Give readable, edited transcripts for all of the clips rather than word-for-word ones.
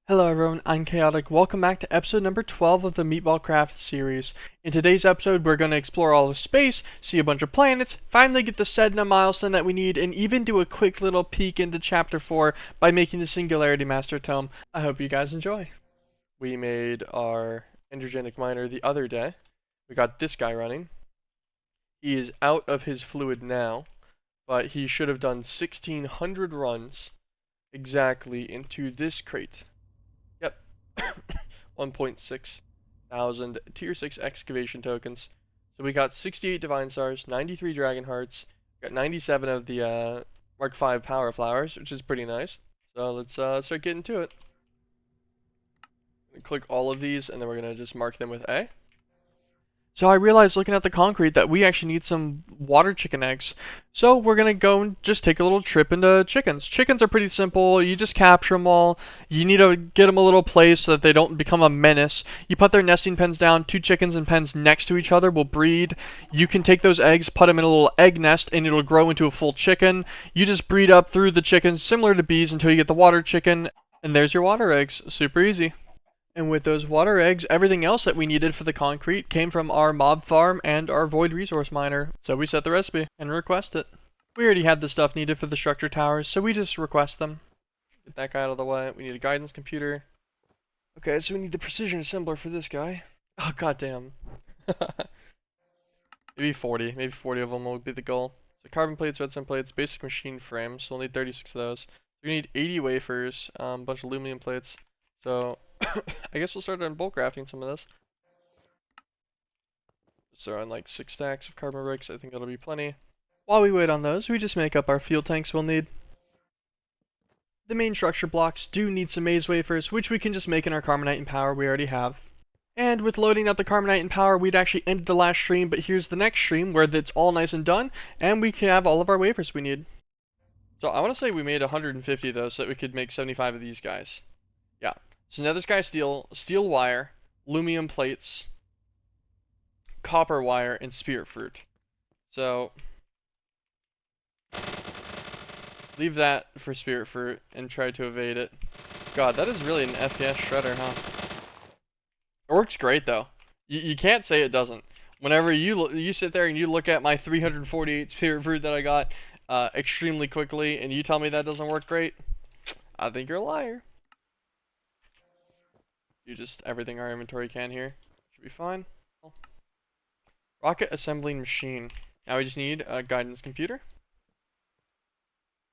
Hello everyone, I'm Chaotic. Welcome back to episode number 12 of the Meatballcraft series. In today's episode, we're going to explore all of space, see a bunch of planets, finally get the Sedna milestone that we need, and even do a quick little peek into chapter 4 by making the Singularity Master Tome. I hope you guys enjoy. We made our energetic miner the other day. We got this guy running. He is out of his fluid now, but he should have done 1,600 runs exactly into this crate. 1.6 thousand tier 6 excavation tokens. So we got 68 divine stars, 93 dragon hearts, got 97 of the Mark 5 power flowers, which is pretty nice. So let's start getting to it. Click all of these and then we're gonna just mark them with A. So I realized looking at the concrete that we actually need some water chicken eggs. So we're going to go and just take a little trip into chickens. Chickens are pretty simple. You just capture them all. You need to get them a little place so that they don't become a menace. You put their nesting pens down. 2 chickens in pens next to each other will breed. You can take those eggs, put them in a little egg nest, and it'll grow into a full chicken. You just breed up through the chickens, similar to bees, until you get the water chicken. And there's your water eggs. Super easy. And with those water eggs, everything else that we needed for the concrete came from our mob farm and our void resource miner. So we set the recipe and request it. We already had the stuff needed for the structure towers, so we just request them. Get that guy out of the way. We need a guidance computer. Okay, so we need the precision assembler for this guy. Oh, goddamn. Maybe 40. Maybe 40 of them will be the goal. So carbon plates, redstone plates, basic machine frames. So we'll need 36 of those. We need 80 wafers, a bunch of aluminum plates. So I guess we'll start on bulk crafting some of this. Just throw in like 6 stacks of carbon bricks. I think that'll be plenty. While we wait on those, we just make up our fuel tanks we'll need. The main structure blocks do need some maize wafers, which we can just make in our carbonite and power we already have. And with loading up the carbonite and power, we'd actually ended the last stream, but here's the next stream where it's all nice and done, and we can have all of our wafers we need. So I want to say we made 150 of those so that we could make 75 of these guys. Yeah. So now this guy's steel wire, aluminum plates, copper wire, and spirit fruit. So leave that for spirit fruit and try to evade it. God, that is really an FPS shredder, huh? It works great though. You can't say it doesn't. Whenever you sit there and you look at my 348 spirit fruit that I got extremely quickly, and you tell me that doesn't work great, I think you're a liar. Do just everything our inventory can here. Should be fine. Rocket assembling machine. Now we just need a guidance computer.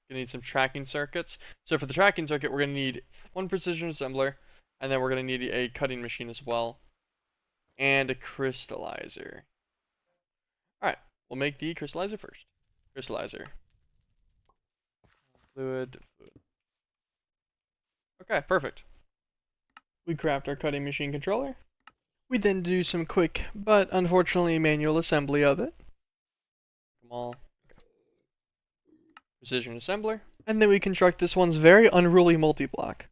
Gonna need some tracking circuits. So for the tracking circuit, we're gonna need 1 precision assembler, and then we're gonna need a cutting machine as well, and a crystallizer. All right, we'll make the crystallizer first. Crystallizer. Fluid. Okay, perfect. We craft our cutting machine controller. We then do some quick, but unfortunately manual assembly of it. Come on. Okay. Precision assembler. And then we construct this one's very unruly multi-block.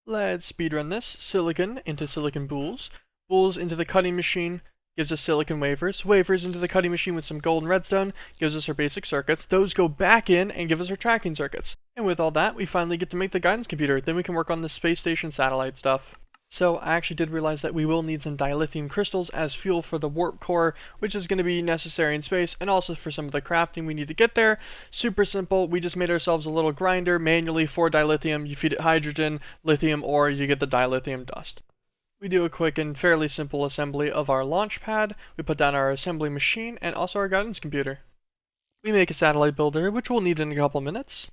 Let's speedrun this. Silicon into silicon bools. Bools into the cutting machine. Gives us silicon wafers. Wafers into the cutting machine with some gold and redstone. Gives us our basic circuits. Those go back in and give us our tracking circuits. And with all that, we finally get to make the guidance computer. Then we can work on the space station satellite stuff. So I actually did realize that we will need some dilithium crystals as fuel for the warp core, which is going to be necessary in space, and also for some of the crafting we need to get there. Super simple. We just made ourselves a little grinder manually for dilithium. You feed it hydrogen, lithium, or you get the dilithium dust. We do a quick and fairly simple assembly of our launch pad. We put down our assembly machine and also our guidance computer. We make a satellite builder, which we'll need in a couple minutes.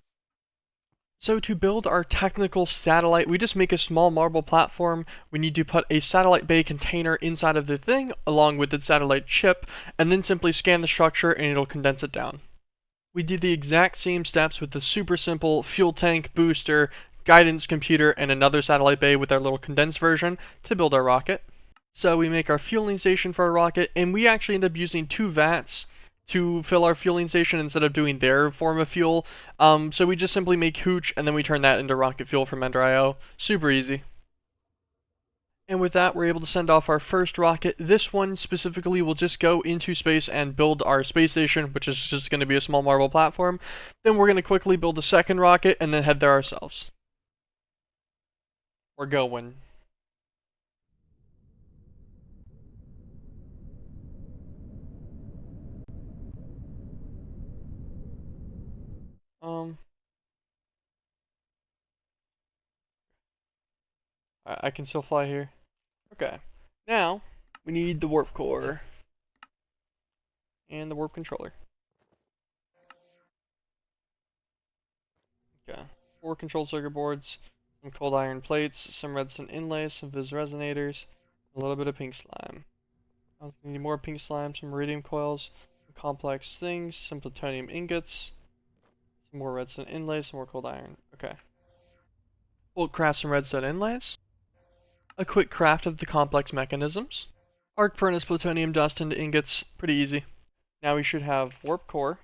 So to build our technical satellite, we just make a small marble platform. We need to put a satellite bay container inside of the thing, along with the satellite chip, and then simply scan the structure and it'll condense it down. We did the exact same steps with the super simple fuel tank, booster, guidance computer, and another satellite bay with our little condensed version to build our rocket. So we make our fueling station for our rocket, and we actually end up using 2 vats to fill our fueling station instead of doing their form of fuel. So we just simply make hooch and then we turn that into rocket fuel from Ender.io. Super easy. And with that, we're able to send off our first rocket. This one specifically will just go into space and build our space station, which is just going to be a small marble platform. Then we're going to quickly build a second rocket and then head there ourselves. We're going. I can still fly here. Okay. Now, we need the warp core. And the warp controller. Okay. 4 control circuit boards, some cold iron plates, some redstone inlays, some vis resonators, a little bit of pink slime. We need more pink slime, some iridium coils, some complex things, some plutonium ingots, some more redstone inlays, some more cold iron. Okay. We'll craft some redstone inlays. A quick craft of the complex mechanisms. Arc furnace plutonium dust into ingots. Pretty easy. Now we should have warp core.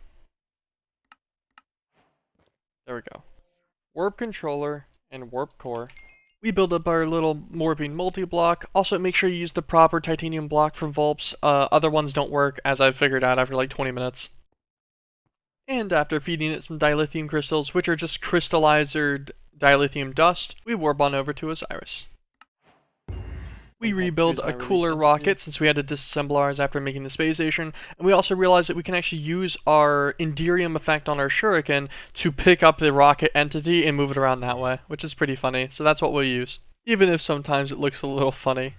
There we go. Warp controller and warp core. We build up our little warping multi-block. Also, make sure you use the proper titanium block for Vulps. Other ones don't work, as I've figured out after like 20 minutes. And after feeding it some dilithium crystals, which are just crystallized dilithium dust, we warp on over to Osiris. We rebuild a cooler rocket since we had to disassemble ours after making the space station, and we also realized that we can actually use our Enderium effect on our shuriken to pick up the rocket entity and move it around that way, which is pretty funny, so that's what we'll use. Even if sometimes it looks a little funny.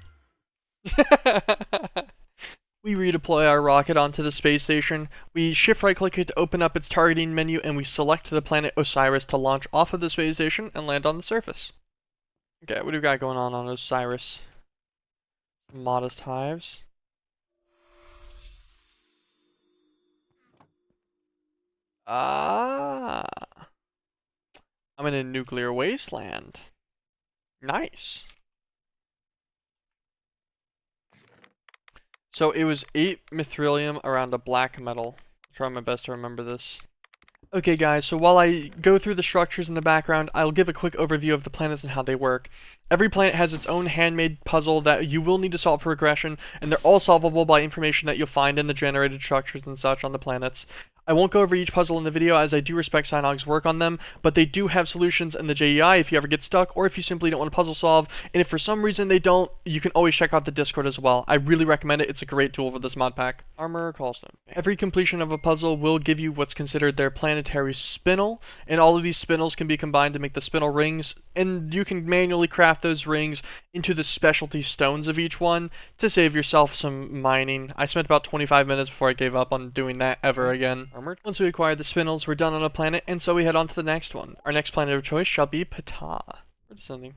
We redeploy our rocket onto the space station, we shift right click it to open up its targeting menu, and we select the planet Osiris to launch off of the space station and land on the surface. Okay, what do we got going on Osiris? Modest hives. Ah, I'm in a nuclear wasteland. Nice. So it was 8 mithrilium around a black metal. I'll try my best to remember this. Okay guys, so while I go through the structures in the background, I'll give a quick overview of the planets and how they work. Every planet has its own handmade puzzle that you will need to solve for regression, and they're all solvable by information that you'll find in the generated structures and such on the planets. I won't go over each puzzle in the video as I do respect Synog's work on them, but they do have solutions in the JEI if you ever get stuck, or if you simply don't want to puzzle solve, and if for some reason they don't, you can always check out the Discord as well. I really recommend it, it's a great tool for this mod pack. Armor Callstone. Every completion of a puzzle will give you what's considered their planetary spinel, and all of these spinels can be combined to make the spinel rings, and you can manually craft those rings into the specialty stones of each one to save yourself some mining. I spent about 25 minutes before I gave up on doing that ever again. Armored. Once we acquire the spinels, we're done on a planet, and so we head on to the next one. Our next planet of choice shall be Ptah. We're descending.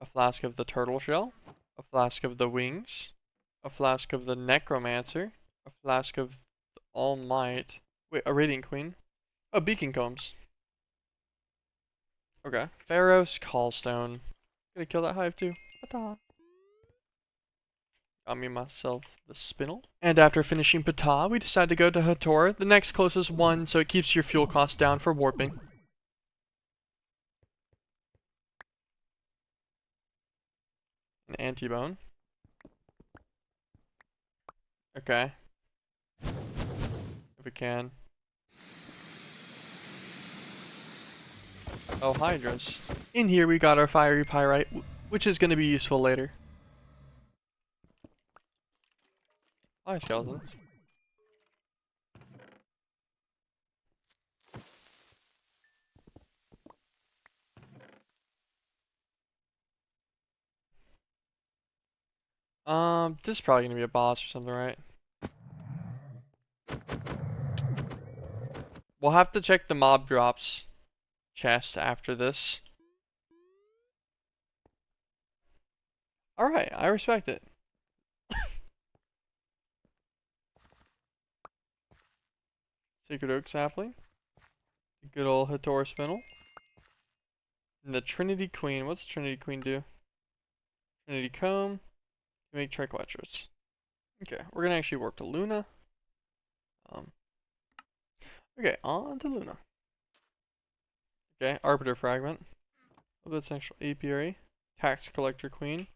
A flask of the turtle shell, a flask of the wings, a flask of the necromancer, a flask of the all might. Wait, a radiant queen. Oh, beacon combs. Okay. Pharaoh's callstone. Gonna kill that hive too. Ptah. Got me myself the spinel. And after finishing Ptah, we decide to go to Hathor, the next closest one, so it keeps your fuel costs down for warping. An anti-bone. Okay. If we can. Oh, hydras. In here we got our fiery pyrite, which is going to be useful later. Hi, skeletons. This is probably gonna be a boss or something, right? We'll have to check the mob drops chest after this. Alright, I respect it. Sacred Oak Sapling. Good old Hathor Spinel. And the Trinity Queen. What's Trinity Queen do? Trinity Comb. Make triquetras. Okay, we're gonna actually work to Luna. Okay, on to Luna. Okay, Arbiter Fragment. A little bit essential apiary. Tax Collector Queen.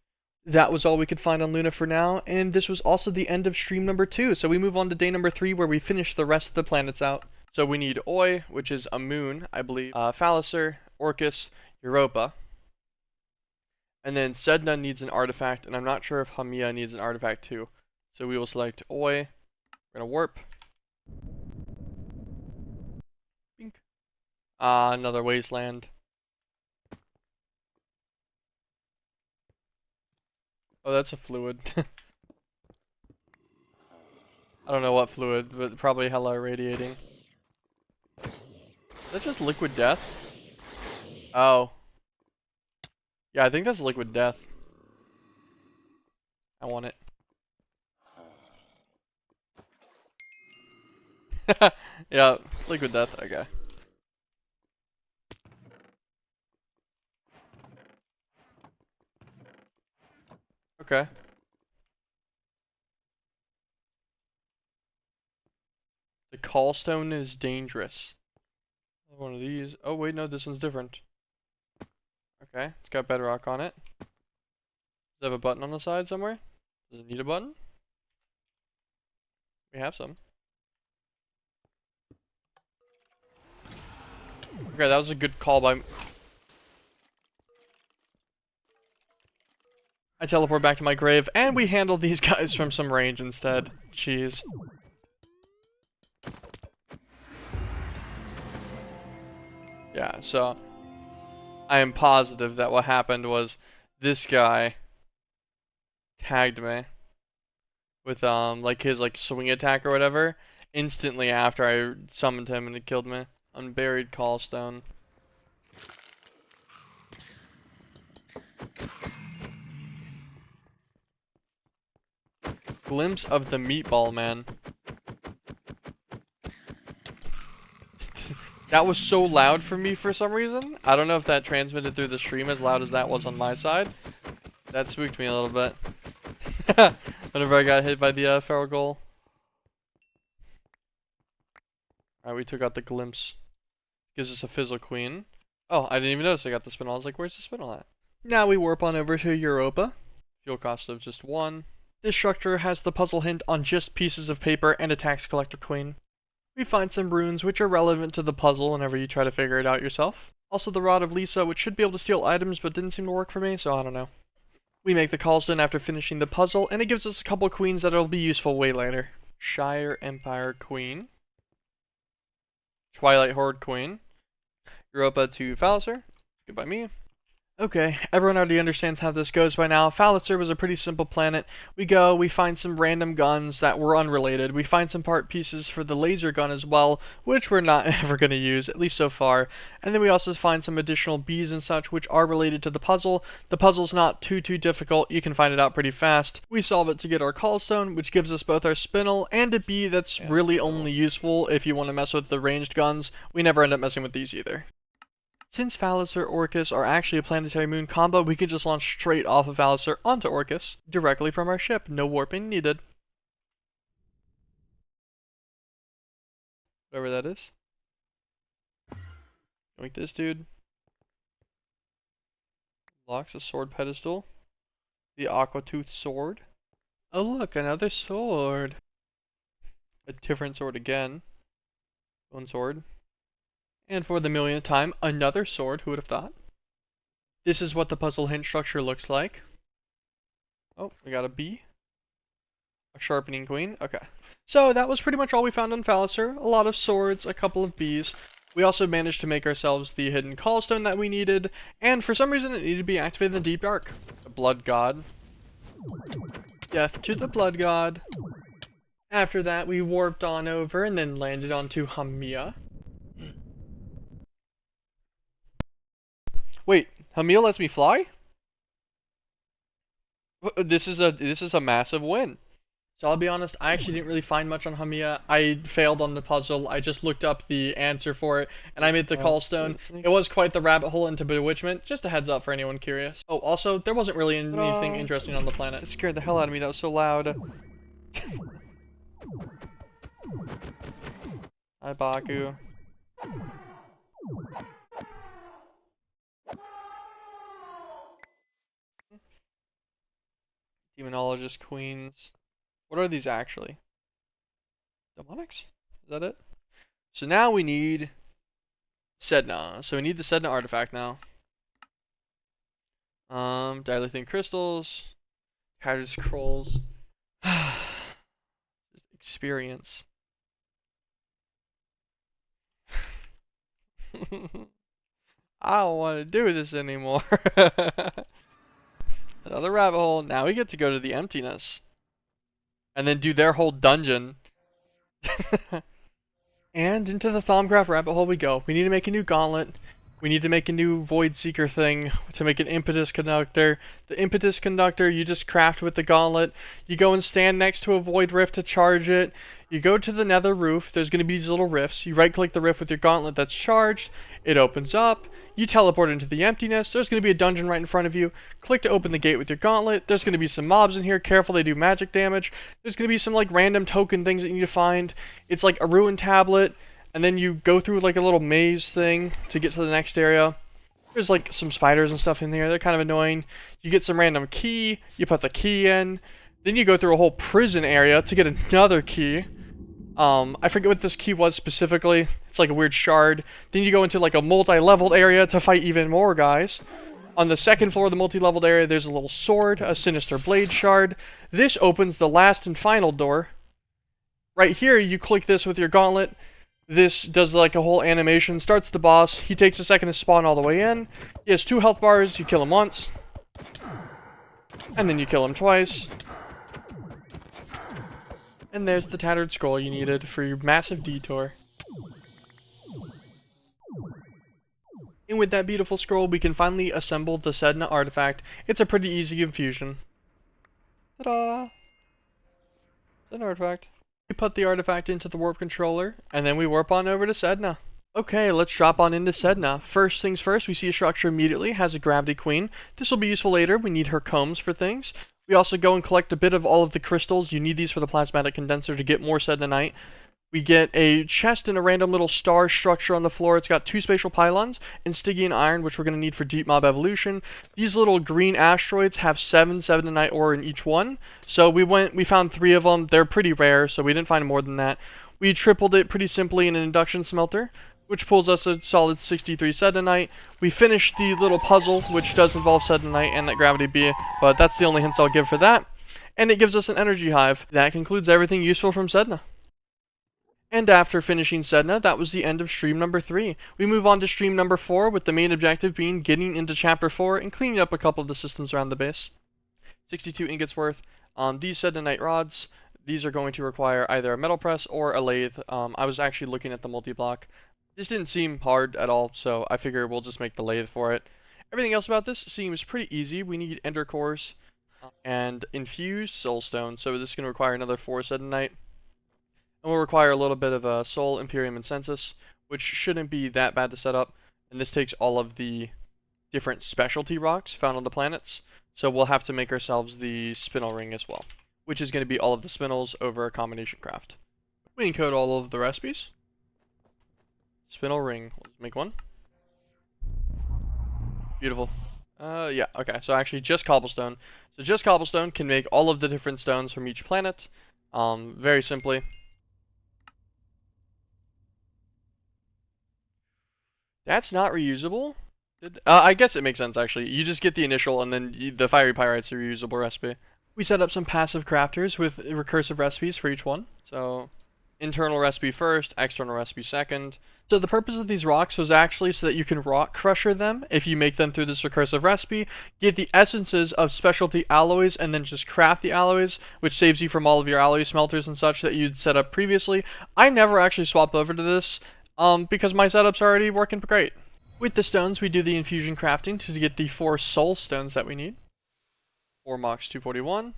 That was all we could find on Luna for now, and this was also the end of stream number 2, so we move on to day number 3 where we finish the rest of the planets out. So we need Oi, which is a moon, I believe, Phallicer, Orcus, Europa. And then Sedna needs an artifact, and I'm not sure if Hamia needs an artifact too. So we will select Oi. We're gonna warp. Bink. Another wasteland. Oh, that's a fluid. I don't know what fluid, but probably hella irradiating. Is that just liquid death? Oh. Yeah, I think that's liquid death. I want it. Yeah, liquid death, okay. Okay. The callstone is dangerous. One of these. Oh wait, no, this one's different. Okay, it's got bedrock on it. Does it have a button on the side somewhere? Does it need a button? We have some. Okay, that was a good call by... I teleport back to my grave, and we handled these guys from some range instead. Jeez. Yeah, so... I am positive that what happened was this guy tagged me with like his like swing attack or whatever instantly after I summoned him and it killed me. Unburied callstone. Glimpse of the meatball man. That was so loud for me for some reason. I don't know if that transmitted through the stream as loud as that was on my side. That spooked me a little bit. Whenever I got hit by the feral goal. Alright, we took out the glimpse. Gives us a fizzle queen. Oh, I didn't even notice I got the spinel. I was like, where's the spinel at? Now we warp on over to Europa. Fuel cost of just 1. This structure has the puzzle hint on just pieces of paper and a tax collector queen. We find some runes which are relevant to the puzzle whenever you try to figure it out yourself. Also the Rod of Lisa, which should be able to steal items but didn't seem to work for me, so I don't know. We make the callstone after finishing the puzzle, and it gives us a couple queens that'll be useful way later. Shire Empire Queen. Twilight Horde Queen. Europa to Phallicer. Goodbye me. Okay, everyone already understands how this goes by now. Phallicer was a pretty simple planet. We go, we find some random guns that were unrelated. We find some part pieces for the laser gun as well, which we're not ever going to use, at least so far. And then we also find some additional bees and such, which are related to the puzzle. The puzzle's not too difficult. You can find it out pretty fast. We solve it to get our callstone, which gives us both our spinel and a bee that's really only useful if you want to mess with the ranged guns. We never end up messing with these either. Since Phallicer Orcus are actually a planetary moon combo, we could just launch straight off of Phallicer onto Orcus, directly from our ship, no warping needed. Whatever that is. Like this dude. Locks a sword pedestal. The Aquatooth sword. Oh look, another sword. A different sword again. One sword. And for the millionth time, another sword, who would have thought? This is what the puzzle hint structure looks like. Oh, we got a bee. A sharpening queen. Okay. So that was pretty much all we found on Phallicer. A lot of swords, a couple of bees. We also managed to make ourselves the hidden callstone that we needed, and for some reason it needed to be activated in the deep dark. The blood god. Death to the blood god. After that, we warped on over and then landed onto Hamia. Wait, Hamil lets me fly? This is a massive win. So I'll be honest, I actually didn't really find much on Hamia. I failed on the puzzle. I just looked up the answer for it, and I made the callstone. It was quite the rabbit hole into Bewitchment. Just a heads up for anyone curious. Oh, also, there wasn't really anything interesting on the planet. It scared the hell out of me. That was so loud. Hi, Baku. Demonologist queens. What are these actually? Demonics? Is that it? So now we need Sedna. So we need the Sedna artifact now. Dilithium crystals, hazardous scrolls, experience. I don't want to do this anymore. Another rabbit hole. Now we get to go to the emptiness. And then do their whole dungeon. And into the Thaumcraft rabbit hole we go. We need to make a new gauntlet. We need to make a new Void Seeker thing to make an Impetus Conductor. The Impetus Conductor you just craft with the gauntlet. You go and stand next to a Void Rift to charge it. You go to the nether roof. There's going to be these little rifts. You right click the rift with your gauntlet that's charged. It opens up. You teleport into the emptiness. There's going to be a dungeon right in front of you. Click to open the gate with your gauntlet. There's going to be some mobs in here. Careful, they do magic damage. There's going to be some like random token things that you need to find. It's like a ruined tablet. And then you go through like a little maze thing to get to the next area. There's like some spiders and stuff in there. They're kind of annoying. You get some random key. You put the key in. Then you go through a whole prison area to get another key. I forget what this key was specifically. It's like a weird shard. Then you go into like a multi-leveled area to fight even more guys. On the second floor of the multi-leveled area, there's a little sword, a sinister blade shard. This opens the last and final door. Right here, you click this with your gauntlet. This does like a whole animation, starts the boss. He takes a second to spawn all the way in. He has 2 health bars, you kill him once. And then you kill him twice. And there's the tattered scroll you needed for your massive detour. And with that beautiful scroll, we can finally assemble the Sedna artifact. It's a pretty easy infusion. Ta-da! It's an artifact. We put the artifact into the warp controller, and then we warp on over to Sedna. Okay, let's drop on into Sedna. First things first, we see a structure immediately, has a gravity queen. This will be useful later, we need her combs for things. We also go and collect a bit of all of the crystals. You need these for the plasmatic condenser to get more Sednanite. We get a chest and a random little star structure on the floor. It's got 2 spatial pylons and Stygian iron, which we're going to need for deep mob evolution. These little green asteroids have 7 Sednanite ore in each one. So we found 3 of them. They're pretty rare, so we didn't find more than that. We tripled it pretty simply in an induction smelter, which pulls us a solid 63 Sednanite. We finished the little puzzle, which does involve Sednanite and that gravity bee, but that's the only hints I'll give for that. And it gives us an energy hive. That concludes everything useful from Sedna. And after finishing Sedna, that was the end of stream number 3. We move on to stream number 4, with the main objective being getting into chapter 4 and cleaning up a couple of the systems around the base. 62 ingots worth. These Sednanite rods, these are going to require either a metal press or a lathe. I was actually looking at the multi-block. This didn't seem hard at all, so I figure we'll just make the lathe for it. Everything else about this seems pretty easy. We need ender cores and infused soulstone, so this is going to require another 4 Sednanite. And we'll require a little bit of a soul, imperium, and census, which shouldn't be that bad to set up. And this takes all of the different specialty rocks found on the planets. So we'll have to make ourselves the spinel ring as well, which is going to be all of the spinels over a combination craft. We encode all of the recipes. Spinel ring. Let's make one. Beautiful. Yeah, okay. So actually just cobblestone. So just cobblestone can make all of the different stones from each planet. Very simply. That's not reusable? I guess it makes sense, actually. You just get the initial, and then the fiery pyrite's a reusable recipe. We set up some passive crafters with recursive recipes for each one. So, internal recipe first, external recipe second. So the purpose of these rocks was actually so that you can rock crusher them if you make them through this recursive recipe, get the essences of specialty alloys, and then just craft the alloys, which saves you from all of your alloy smelters and such that you'd set up previously. I never actually swapped over to this, because my setup's already working great. With the stones, we do the infusion crafting to get the 4 soul stones that we need. 4 Mox 241.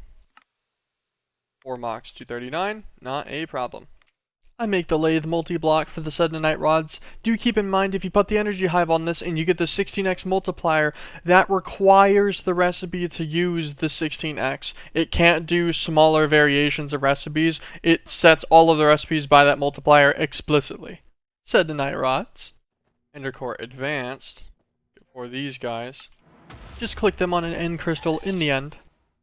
4 Mox 239. Not a problem. I make the lathe multi-block for the Sednanite rods. Do keep in mind, if you put the energy hive on this and you get the 16x multiplier, that requires the recipe to use the 16x. It can't do smaller variations of recipes. It sets all of the recipes by that multiplier explicitly. Sednanite rods. Endercore advanced. For these guys. Just click them on an end crystal in the end.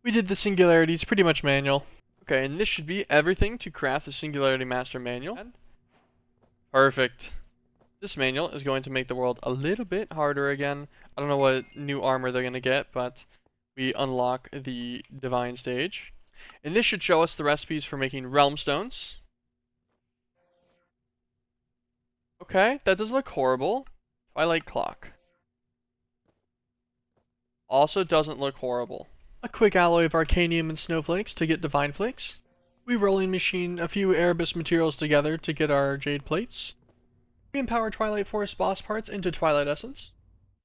We did the singularities pretty much manual. Okay, and this should be everything to craft the Singularity Master Manual. Perfect. This manual is going to make the world a little bit harder again. I don't know what new armor they're going to get, but we unlock the divine stage. And this should show us the recipes for making realm stones. Okay, that doesn't look horrible. Twilight clock. Also doesn't look horrible. A quick alloy of arcanium and snowflakes to get divine flakes. We rolling machine a few Erebus materials together to get our jade plates. We empower Twilight Forest boss parts into Twilight Essence.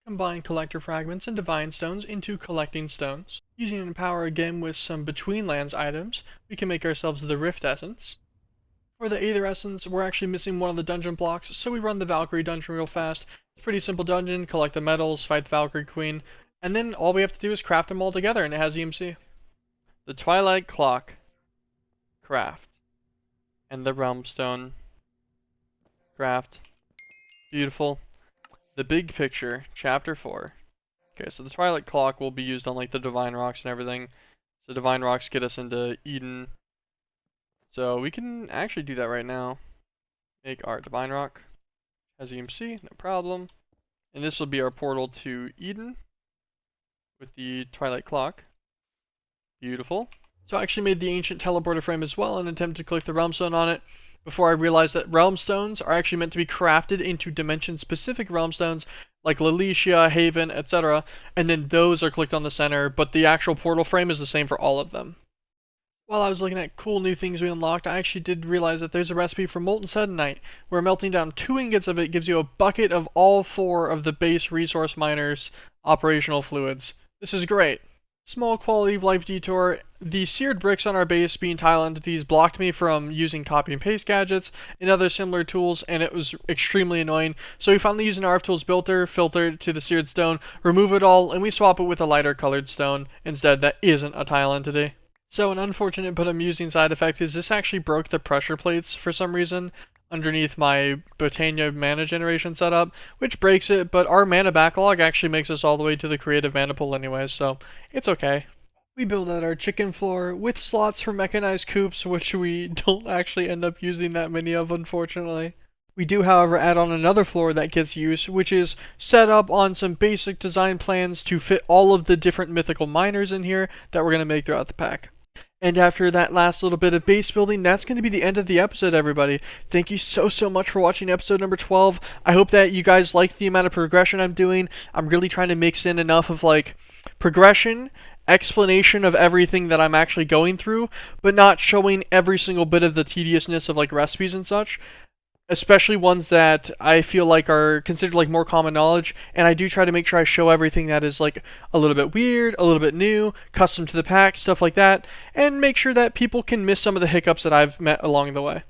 Combine collector fragments and divine stones into collecting stones. Using empower again with some between lands items, we can make ourselves the Rift Essence. For the Aether Essence, we're actually missing one of the dungeon blocks, so we run the Valkyrie dungeon real fast. It's a pretty simple dungeon, collect the medals, fight the Valkyrie Queen, and then all we have to do is craft them all together, and it has EMC. The Twilight Clock. Craft. And the Realm Stone. Craft. Beautiful. The big picture, chapter 4. Okay, so the Twilight Clock will be used on like the Divine Rocks and everything. So Divine Rocks get us into Eden. So we can actually do that right now. Make our Divine Rock. Has EMC, no problem. And this will be our portal to Eden. With the Twilight Clock. Beautiful. So I actually made the Ancient Teleporter frame as well in an attempt to collect the Realm Stone on it. Before I realized that Realm Stones are actually meant to be crafted into dimension-specific Realm Stones, like Lalicia, Haven, etc. And then those are clicked on the center, but the actual portal frame is the same for all of them. While I was looking at cool new things we unlocked, I actually did realize that there's a recipe for Molten Sednite, where melting down 2 ingots of it gives you a bucket of all 4 of the base resource miners' operational fluids. This is great. Small quality of life detour. The seared bricks on our base being tile entities blocked me from using copy and paste gadgets and other similar tools, and it was extremely annoying. So we finally use an RF Tools filter to the seared stone, remove it all, and we swap it with a lighter colored stone instead that isn't a tile entity. So an unfortunate but amusing side effect is this actually broke the pressure plates for some reason underneath my Botania mana generation setup, which breaks it, but our mana backlog actually makes us all the way to the creative mana pool anyways, so it's okay. We build out our chicken floor with slots for mechanized coops, which we don't actually end up using that many of, unfortunately. We do, however, add on another floor that gets used, which is set up on some basic design plans to fit all of the different mythical miners in here that we're going to make throughout the pack. And after that last little bit of base building, that's going to be the end of the episode, everybody. Thank you so much for watching episode number 12. I hope that you guys like the amount of progression I'm doing. I'm really trying to mix in enough of like progression, explanation of everything that I'm actually going through, but not showing every single bit of the tediousness of like recipes and such. Especially ones that I feel like are considered like more common knowledge, and I do try to make sure I show everything that is like a little bit weird, a little bit new, custom to the pack, stuff like that, and make sure that people can miss some of the hiccups that I've met along the way.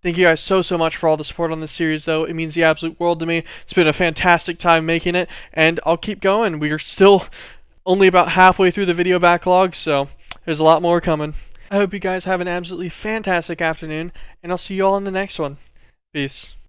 Thank you guys so much for all the support on this series, though. It means the absolute world to me. It's been a fantastic time making it, and I'll keep going. We are still only about halfway through the video backlog, so there's a lot more coming. I hope you guys have an absolutely fantastic afternoon, and I'll see you all in the next one. Peace.